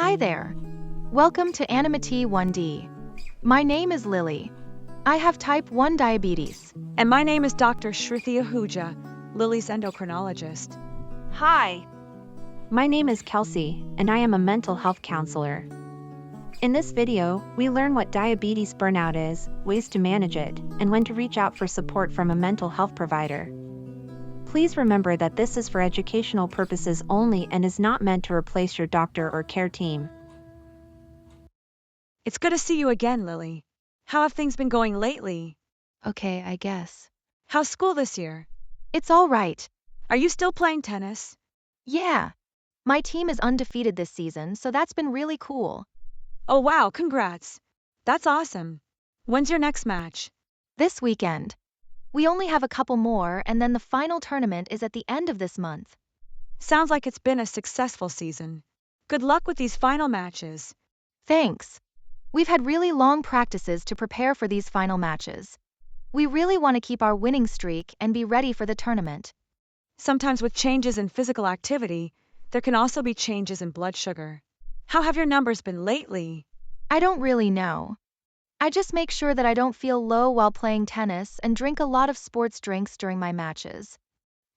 Hi there. Welcome to Anonymity 1D. My name is Lily. I have type 1 diabetes. And my name is Dr. Shruti Ahuja, Lily's endocrinologist. Hi. My name is Kelsey, and I am a mental health counselor. In this video, we learn what diabetes burnout is, ways to manage it, and when to reach out for support from a mental health provider. Please remember that this is for educational purposes only and is not meant to replace your doctor or care team. It's good to see you again, Lily. How have things been going lately? Okay, I guess. How's school this year? It's all right. Are you still playing tennis? Yeah. My team is undefeated this season, so that's been really cool. Oh wow, congrats. That's awesome. When's your next match? This weekend. We only have a couple more, and then the final tournament is at the end of this month. Sounds like it's been a successful season. Good luck with these final matches. Thanks. We've had really long practices to prepare for these final matches. We really want to keep our winning streak and be ready for the tournament. Sometimes with changes in physical activity, there can also be changes in blood sugar. How have your numbers been lately? I don't really know. I just make sure that I don't feel low while playing tennis and drink a lot of sports drinks during my matches.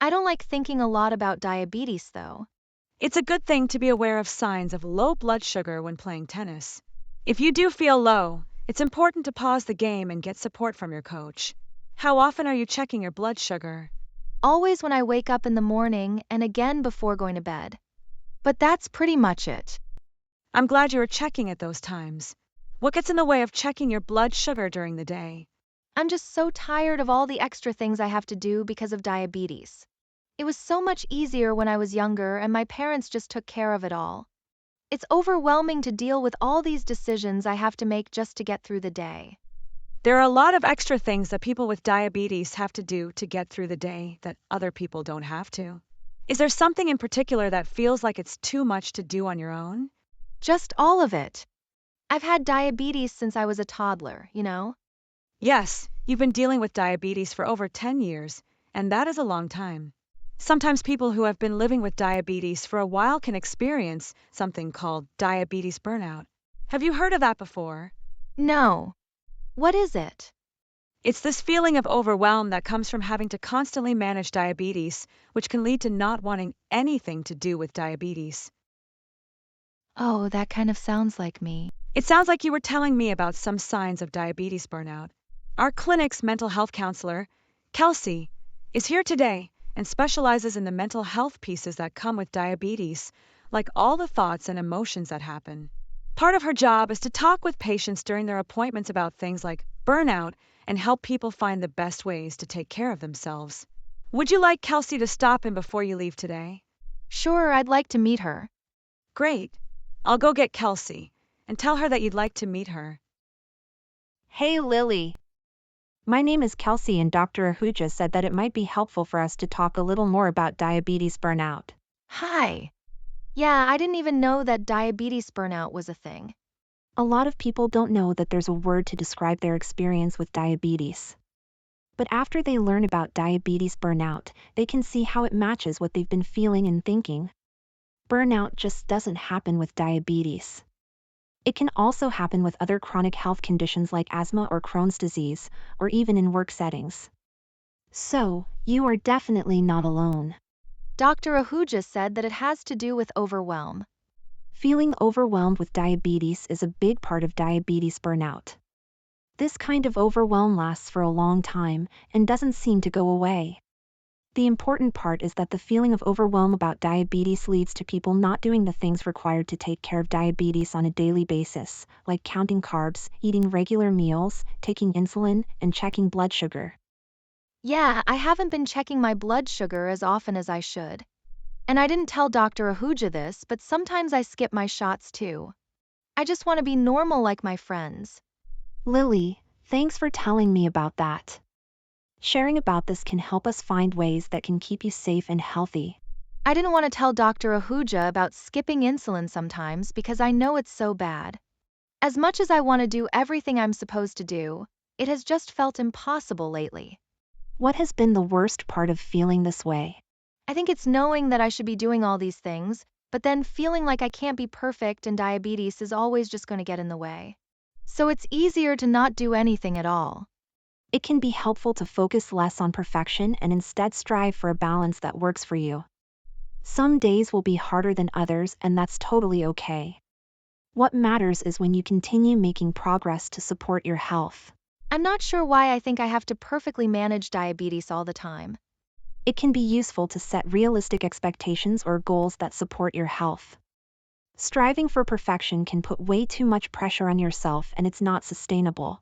I don't like thinking a lot about diabetes though. It's a good thing to be aware of signs of low blood sugar when playing tennis. If you do feel low, it's important to pause the game and get support from your coach. How often are you checking your blood sugar? Always when I wake up in the morning and again before going to bed. But that's pretty much it. I'm glad you were checking at those times. What gets in the way of checking your blood sugar during the day? I'm just so tired of all the extra things I have to do because of diabetes. It was so much easier when I was younger and my parents just took care of it all. It's overwhelming to deal with all these decisions I have to make just to get through the day. There are a lot of extra things that people with diabetes have to do to get through the day that other people don't have to. Is there something in particular that feels like it's too much to do on your own? Just all of it. I've had diabetes since I was a toddler, you know? Yes, you've been dealing with diabetes for over 10 years, and that is a long time. Sometimes people who have been living with diabetes for a while can experience something called diabetes burnout. Have you heard of that before? No. What is it? It's this feeling of overwhelm that comes from having to constantly manage diabetes, which can lead to not wanting anything to do with diabetes. Oh, that kind of sounds like me. It sounds like you were telling me about some signs of diabetes burnout. Our clinic's mental health counselor, Kelsey, is here today and specializes in the mental health pieces that come with diabetes, like all the thoughts and emotions that happen. Part of her job is to talk with patients during their appointments about things like burnout and help people find the best ways to take care of themselves. Would you like Kelsey to stop in before you leave today? Sure, I'd like to meet her. Great. I'll go get Kelsey and tell her that you'd like to meet her. Hey Lily. My name is Kelsey and Dr. Ahuja said that it might be helpful for us to talk a little more about diabetes burnout. Hi. Yeah, I didn't even know that diabetes burnout was a thing. A lot of people don't know that there's a word to describe their experience with diabetes. But after they learn about diabetes burnout, they can see how it matches what they've been feeling and thinking. Burnout just doesn't happen with diabetes. It can also happen with other chronic health conditions like asthma or Crohn's disease, or even in work settings. So, you are definitely not alone. Dr. Ahuja said that it has to do with overwhelm. Feeling overwhelmed with diabetes is a big part of diabetes burnout. This kind of overwhelm lasts for a long time and doesn't seem to go away. The important part is that the feeling of overwhelm about diabetes leads to people not doing the things required to take care of diabetes on a daily basis, like counting carbs, eating regular meals, taking insulin, and checking blood sugar. Yeah, I haven't been checking my blood sugar as often as I should. And I didn't tell Dr. Ahuja this, but sometimes I skip my shots too. I just want to be normal like my friends. Lily, thanks for telling me about that. Sharing about this can help us find ways that can keep you safe and healthy. I didn't want to tell Dr. Ahuja about skipping insulin sometimes because I know it's so bad. As much as I want to do everything I'm supposed to do, it has just felt impossible lately. What has been the worst part of feeling this way? I think it's knowing that I should be doing all these things, but then feeling like I can't be perfect and diabetes is always just going to get in the way. So it's easier to not do anything at all. It can be helpful to focus less on perfection and instead strive for a balance that works for you. Some days will be harder than others, and that's totally okay. What matters is when you continue making progress to support your health. I'm not sure why I think I have to perfectly manage diabetes all the time. It can be useful to set realistic expectations or goals that support your health. Striving for perfection can put way too much pressure on yourself, and it's not sustainable.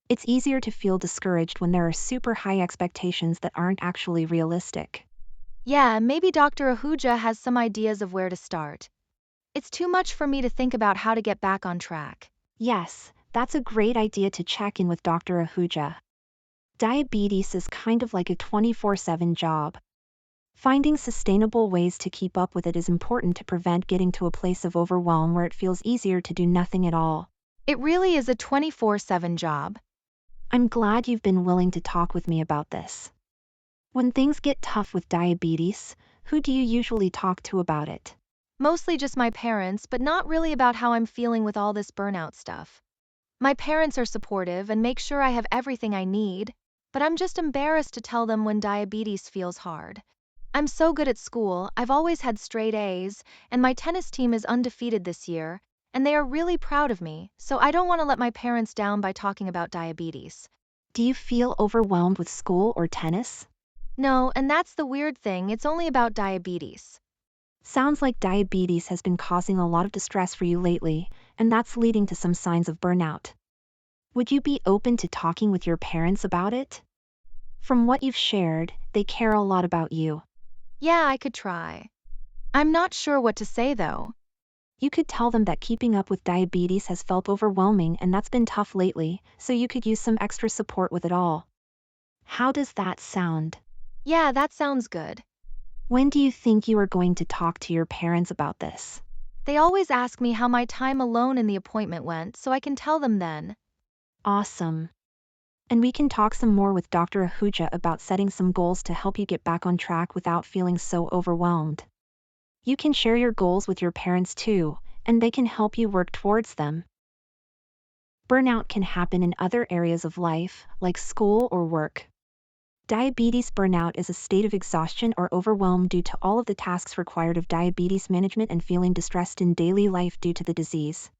It's easier to feel discouraged when there are super high expectations that aren't actually realistic. Yeah, maybe Dr. Ahuja has some ideas of where to start. It's too much for me to think about how to get back on track. Yes, that's a great idea to check in with Dr. Ahuja. Diabetes is kind of like a 24/7 job. Finding sustainable ways to keep up with it is important to prevent getting to a place of overwhelm where it feels easier to do nothing at all. It really is a 24/7 job. I'm glad you've been willing to talk with me about this. When things get tough with diabetes, who do you usually talk to about it? Mostly just my parents, but not really about how I'm feeling with all this burnout stuff. My parents are supportive and make sure I have everything I need, but I'm just embarrassed to tell them when diabetes feels hard. I'm so good at school, I've always had straight A's, and my tennis team is undefeated this year, and they are really proud of me, so I don't want to let my parents down by talking about diabetes. Do you feel overwhelmed with school or tennis? No, and that's the weird thing, it's only about diabetes. Sounds like diabetes has been causing a lot of distress for you lately, and that's leading to some signs of burnout. Would you be open to talking with your parents about it? From what you've shared, they care a lot about you. Yeah, I could try. I'm not sure what to say though. You could tell them that keeping up with diabetes has felt overwhelming and that's been tough lately, so you could use some extra support with it all. How does that sound? Yeah, that sounds good. When do you think you are going to talk to your parents about this? They always ask me how my time alone in the appointment went, so I can tell them then. Awesome. And we can talk some more with Dr. Ahuja about setting some goals to help you get back on track without feeling so overwhelmed. You can share your goals with your parents too, and they can help you work towards them. Burnout can happen in other areas of life, like school or work. Diabetes burnout is a state of exhaustion or overwhelm due to all of the tasks required of diabetes management and feeling distressed in daily life due to the disease.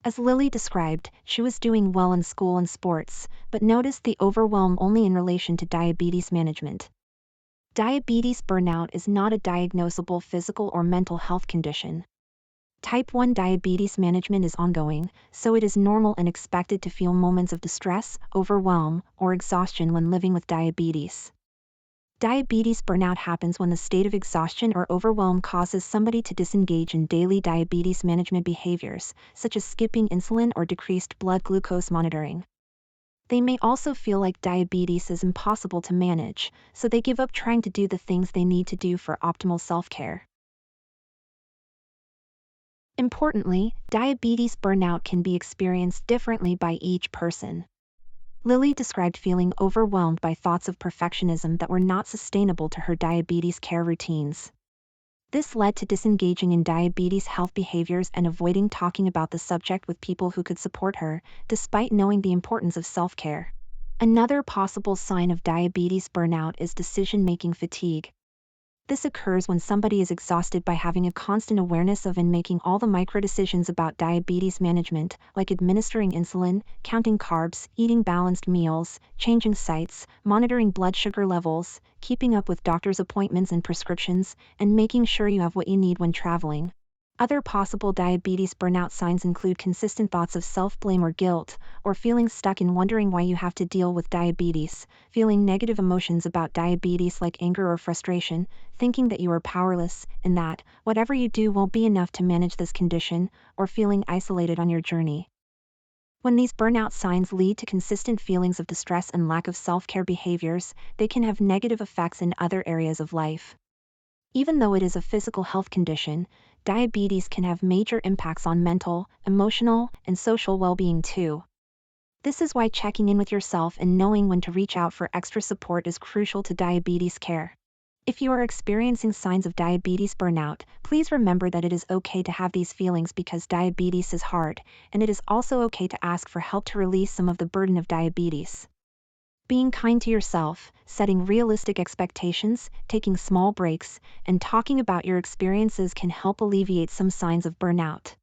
As Lily described, she was doing well in school and sports, but noticed the overwhelm only in relation to diabetes management. Diabetes burnout is not a diagnosable physical or mental health condition. Type 1 diabetes management is ongoing, so it is normal and expected to feel moments of distress, overwhelm, or exhaustion when living with diabetes. Diabetes burnout happens when the state of exhaustion or overwhelm causes somebody to disengage in daily diabetes management behaviors, such as skipping insulin or decreased blood glucose monitoring. They may also feel like diabetes is impossible to manage, so they give up trying to do the things they need to do for optimal self-care. Importantly, diabetes burnout can be experienced differently by each person. Lily described feeling overwhelmed by thoughts of perfectionism that were not sustainable to her diabetes care routines. This led to disengaging in diabetes health behaviors and avoiding talking about the subject with people who could support her, despite knowing the importance of self-care. Another possible sign of diabetes burnout is decision-making fatigue. This occurs when somebody is exhausted by having a constant awareness of and making all the micro-decisions about diabetes management, like administering insulin, counting carbs, eating balanced meals, changing sites, monitoring blood sugar levels, keeping up with doctor's appointments and prescriptions, and making sure you have what you need when traveling. Other possible diabetes burnout signs include consistent thoughts of self-blame or guilt, or feeling stuck in wondering why you have to deal with diabetes, feeling negative emotions about diabetes like anger or frustration, thinking that you are powerless, and that, whatever you do won't be enough to manage this condition, or feeling isolated on your journey. When these burnout signs lead to consistent feelings of distress and lack of self-care behaviors, they can have negative effects in other areas of life. Even though it is a physical health condition, diabetes can have major impacts on mental, emotional, and social well-being too. This is why checking in with yourself and knowing when to reach out for extra support is crucial to diabetes care. If you are experiencing signs of diabetes burnout, please remember that it is okay to have these feelings because diabetes is hard, and it is also okay to ask for help to release some of the burden of diabetes. Being kind to yourself, setting realistic expectations, taking small breaks, and talking about your experiences can help alleviate some signs of burnout.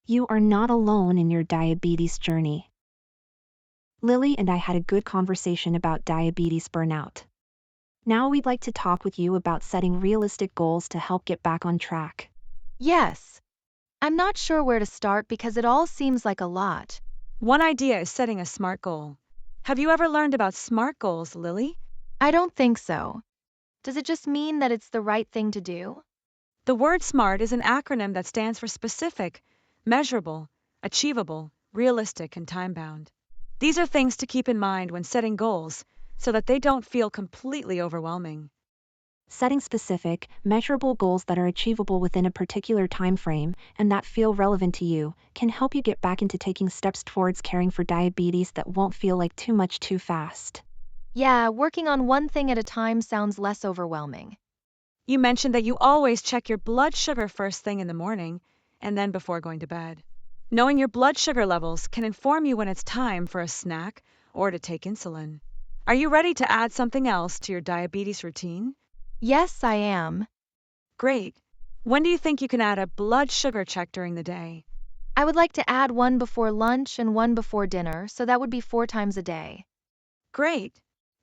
You are not alone in your diabetes journey. Lily and I had a good conversation about diabetes burnout. Now we'd like to talk with you about setting realistic goals to help get back on track. Yes. I'm not sure where to start because it all seems like a lot. One idea is setting a SMART goal. Have you ever learned about SMART goals, Lily? I don't think so. Does it just mean that it's the right thing to do? The word SMART is an acronym that stands for specific, measurable, achievable, realistic, and time-bound. These are things to keep in mind when setting goals so that they don't feel completely overwhelming. Setting specific, measurable goals that are achievable within a particular time frame and that feel relevant to you can help you get back into taking steps towards caring for diabetes that won't feel like too much too fast. Yeah, working on one thing at a time sounds less overwhelming. You mentioned that you always check your blood sugar first thing in the morning and then before going to bed. Knowing your blood sugar levels can inform you when it's time for a snack or to take insulin. Are you ready to add something else to your diabetes routine? Yes, I am. Great. When do you think you can add a blood sugar check during the day? I would like to add one before lunch and one before dinner, so that would be 4 times a day. Great.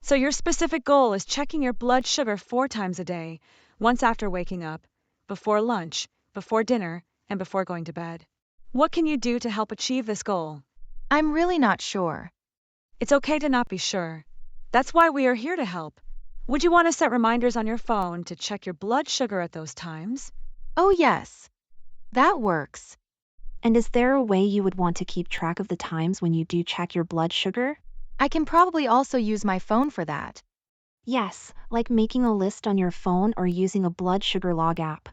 So your specific goal is checking your blood sugar 4 times a day, once after waking up, before lunch, before dinner, and before going to bed. What can you do to help achieve this goal? I'm really not sure. It's okay to not be sure. That's why we are here to help. Would you want to set reminders on your phone to check your blood sugar at those times? Oh, yes. That works. And is there a way you would want to keep track of the times when you do check your blood sugar? I can probably also use my phone for that. Yes, like making a list on your phone or using a blood sugar log app.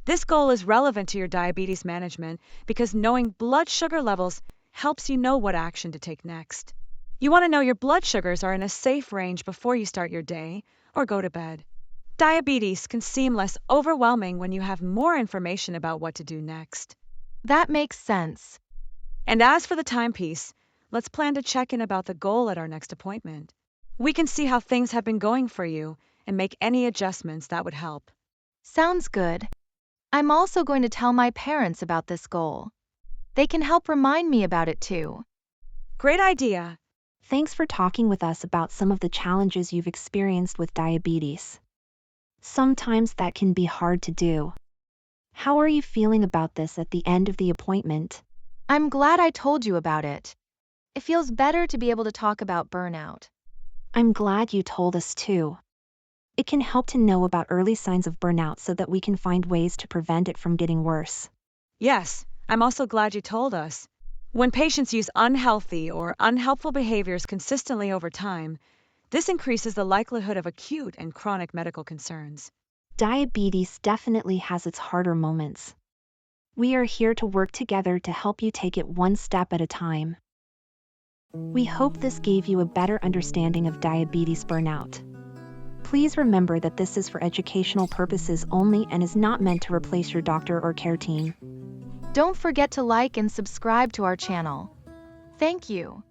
This goal is relevant to your diabetes management because knowing blood sugar levels helps you know what action to take next. You want to know your blood sugars are in a safe range before you start your day or go to bed. Diabetes can seem less overwhelming when you have more information about what to do next. That makes sense. And as for the timepiece, let's plan to check in about the goal at our next appointment. We can see how things have been going for you and make any adjustments that would help. Sounds good. I'm also going to tell my parents about this goal. They can help remind me about it too. Great idea. Thanks for talking with us about some of the challenges you've experienced with diabetes. Sometimes that can be hard to do. How are you feeling about this at the end of the appointment? I'm glad I told you about it. It feels better to be able to talk about burnout. I'm glad you told us too. It can help to know about early signs of burnout so that we can find ways to prevent it from getting worse. Yes, I'm also glad you told us. When patients use unhealthy or unhelpful behaviors consistently over time, this increases the likelihood of acute and chronic medical concerns. Diabetes definitely has its harder moments. We are here to work together to help you take it one step at a time. We hope this gave you a better understanding of diabetes burnout. Please remember that this is for educational purposes only and is not meant to replace your doctor or care team. Don't forget to like and subscribe to our channel. Thank you.